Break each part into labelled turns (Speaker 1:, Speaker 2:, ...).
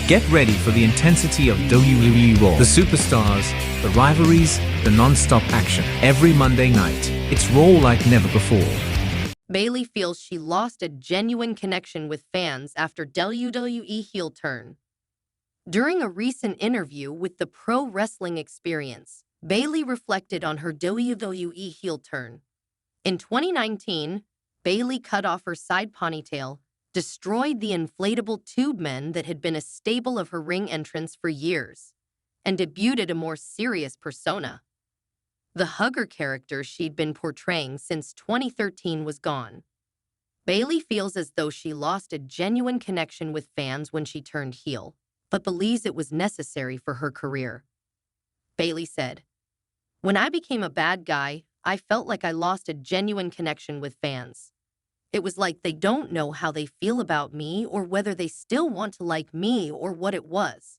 Speaker 1: Get ready for the intensity of WWE Raw. The superstars, the rivalries, the non-stop action. Every Monday night, it's Raw like never before.
Speaker 2: Bayley feels she lost a genuine connection with fans after WWE heel turn. During a recent interview with the Pro Wrestling Experience, Bayley reflected on her WWE heel turn. In 2019, Bayley cut off her side ponytail, destroyed the inflatable tube men that had been a staple of her ring entrance for years, and debuted a more serious persona. The hugger character she'd been portraying since 2013 was gone. Bayley feels as though she lost a genuine connection with fans when she turned heel, but believes it was necessary for her career. Bayley said, "When I became a bad guy, I felt like I lost a genuine connection with fans. It was like they don't know how they feel about me or whether they still want to like me or what it was.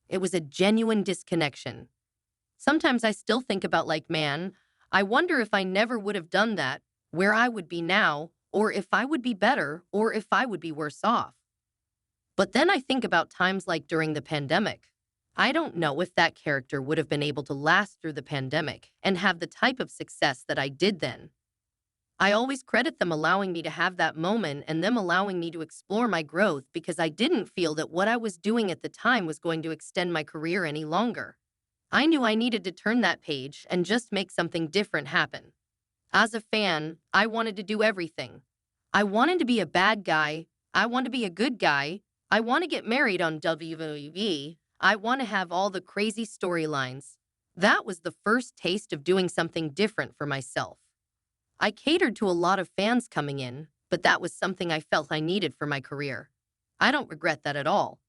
Speaker 2: It was a genuine disconnection. Sometimes I still think about like, man, I wonder if I never would have done that, where I would be now, or if I would be better, or if I would be worse off. But then I think about times like during the pandemic. I don't know if that character would have been able to last through the pandemic and have the type of success that I did then. I always credit them allowing me to have that moment and them allowing me to explore my growth because I didn't feel that what I was doing at the time was going to extend my career any longer. I knew I needed to turn that page and just make something different happen. As a fan, I wanted to do everything. I wanted to be a bad guy. I want to be a good guy. I want to get married on WWE. I want to have all the crazy storylines. That was the first taste of doing something different for myself. I catered to a lot of fans coming in, but that was something I felt I needed for my career. I don't regret that at all."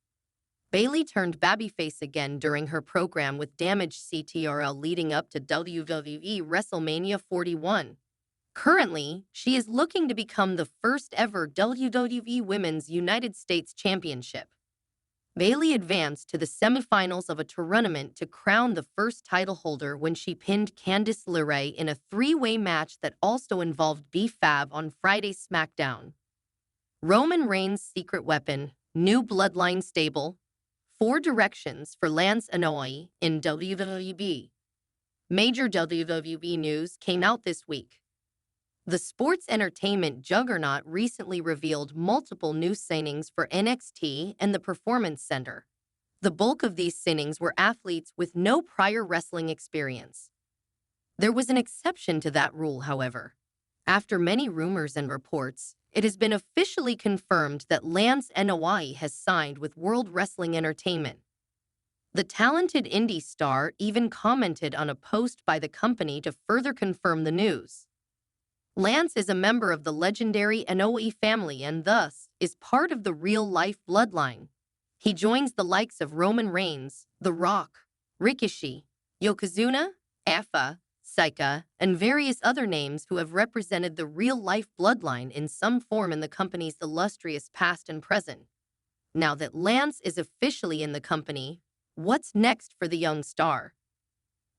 Speaker 2: Bayley turned babyface again during her program with Damage CTRL leading up to WWE WrestleMania 41. Currently, she is looking to become the first ever WWE Women's United States Championship. Bayley advanced to the semifinals of a tournament to crown the first title holder when she pinned Candice LeRae in a three-way match that also involved B-Fab on Friday's SmackDown. Roman Reigns' secret weapon, new Bloodline stable, 4 directions for Lance Anoa in WWE. Major WWE news came out this week. The sports entertainment juggernaut recently revealed multiple new signings for NXT and the Performance Center. The bulk of these signings were athletes with no prior wrestling experience. There was an exception to that rule, however. After many rumors and reports, it has been officially confirmed that Lance Anoa has signed with World Wrestling Entertainment. The talented indie star even commented on a post by the company to further confirm the news. Lance is a member of the legendary Anoa family and thus is part of the real-life bloodline. He joins the likes of Roman Reigns, The Rock, Ricochet, Yokozuna, Afa, Sika, and various other names who have represented the real-life bloodline in some form in the company's illustrious past and present. Now that Lance is officially in the company, what's next for the young star?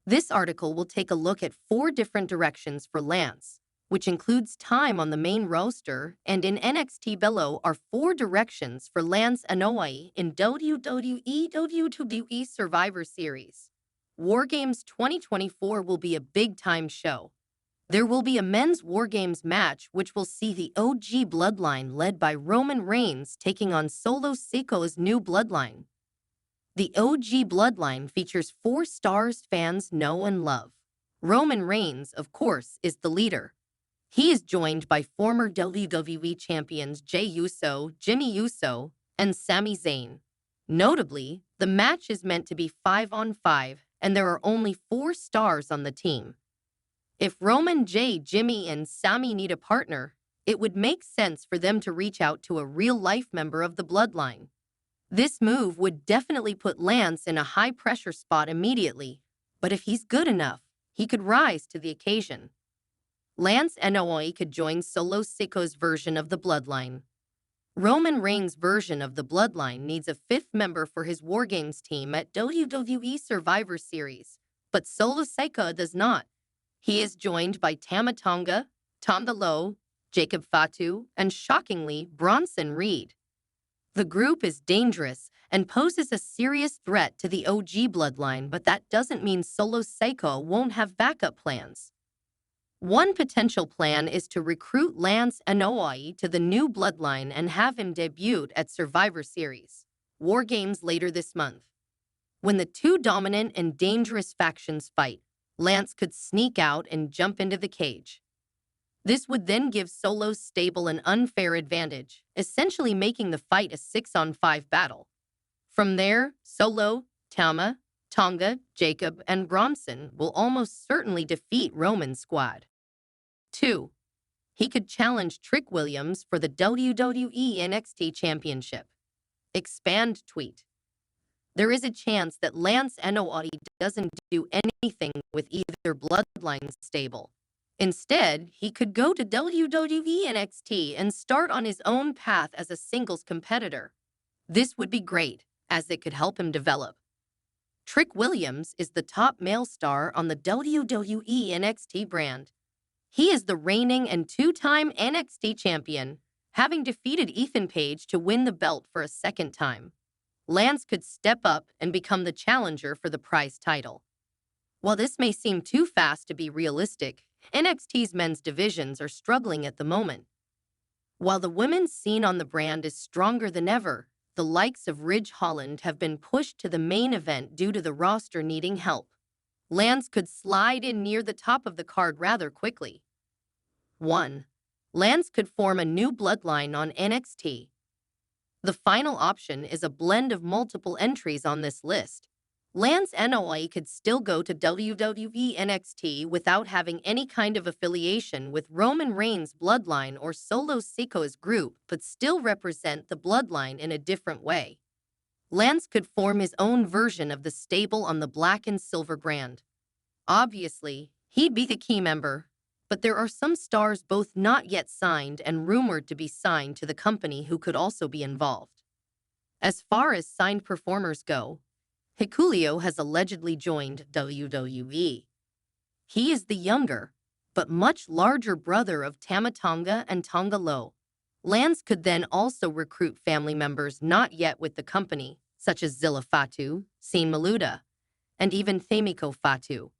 Speaker 2: This article will take a look at 4 different directions for Lance, which includes time on the main roster, and in NXT below are 4 directions for Lance Anoa in WWE Survivor Series. War Games 2024 will be a big-time show. There will be a men's War Games match which will see the OG Bloodline led by Roman Reigns taking on Solo Sikoa's new Bloodline. The OG Bloodline features 4 stars fans know and love. Roman Reigns, of course, is the leader. He is joined by former WWE champions Jey Uso, Jimmy Uso, and Sami Zayn. Notably, the match is meant to be 5-on-5, and there are only 4 stars on the team. If Roman, Jey, Jimmy, and Sami need a partner, it would make sense for them to reach out to a real-life member of the Bloodline. This move would definitely put Lance in a high-pressure spot immediately, but if he's good enough, he could rise to the occasion. Lance Anoa could join Solo Sikoa's version of the Bloodline. Roman Reigns' version of the Bloodline needs a 5th member for his War Games team at WWE Survivor Series, but Solo Sikoa does not. He is joined by Tama Tonga, Tom DeLoe, Jacob Fatu, and shockingly, Bronson Reed. The group is dangerous and poses a serious threat to the OG bloodline, but that doesn't mean Solo Seiko won't have backup plans. One potential plan is to recruit Lance Anoa to the new bloodline and have him debut at Survivor Series War Games later this month. When the two dominant and dangerous factions fight, Lance could sneak out and jump into the cage. This would then give Solo's stable an unfair advantage, essentially making the fight a 6-on-5 battle. From there, Solo, Tama, Tonga, Jacob, and Bronson will almost certainly defeat Roman's squad. 2. He could challenge Trick Williams for the WWE NXT Championship. Expand tweet. There is a chance that Lance Anoa doesn't do anything with either bloodline stable. Instead, he could go to WWE NXT and start on his own path as a singles competitor. This would be great, as it could help him develop. Trick Williams is the top male star on the WWE NXT brand. He is the reigning and two-time NXT champion, having defeated Ethan Page to win the belt for a second time. Lance could step up and become the challenger for the prize title. While this may seem too fast to be realistic, NXT's men's divisions are struggling at the moment. While the women's scene on the brand is stronger than ever, the likes of Ridge Holland have been pushed to the main event due to the roster needing help. Lance could slide in near the top of the card rather quickly. 1. Lance could form a new bloodline on NXT. The final option is a blend of multiple entries on this list. Lance Anoa could still go to WWE NXT without having any kind of affiliation with Roman Reigns' bloodline or Solo Sikoa's group, but still represent the bloodline in a different way. Lance could form his own version of the stable on the black and silver brand. Obviously, he'd be the key member, but there are some stars both not yet signed and rumored to be signed to the company who could also be involved. As far as signed performers go, Hikuleo has allegedly joined WWE. He is the younger, but much larger brother of Tama Tonga and Tonga Loa. Lance could then also recruit family members not yet with the company, such as Zilla Fatu, Sean Maluda, and even Famiko Fatu.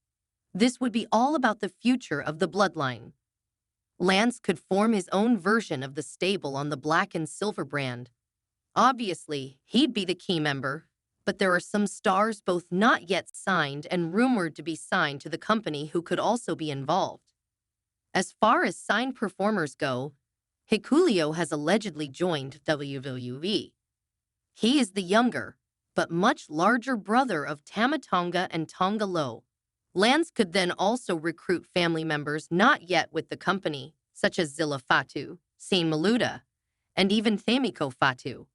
Speaker 2: This would be all about the future of the bloodline. Lance could form his own version of the stable on the black and silver brand. Obviously, he'd be the key member, but there are some stars both not yet signed and rumored to be signed to the company who could also be involved. As far as signed performers go, Hikuleo has allegedly joined WWE. He is the younger, but much larger brother of Tama Tonga and Tonga Loa. Lance could then also recruit family members not yet with the company, such as Zilla Fatu, Sean Maluda, and even Famiko Fatu.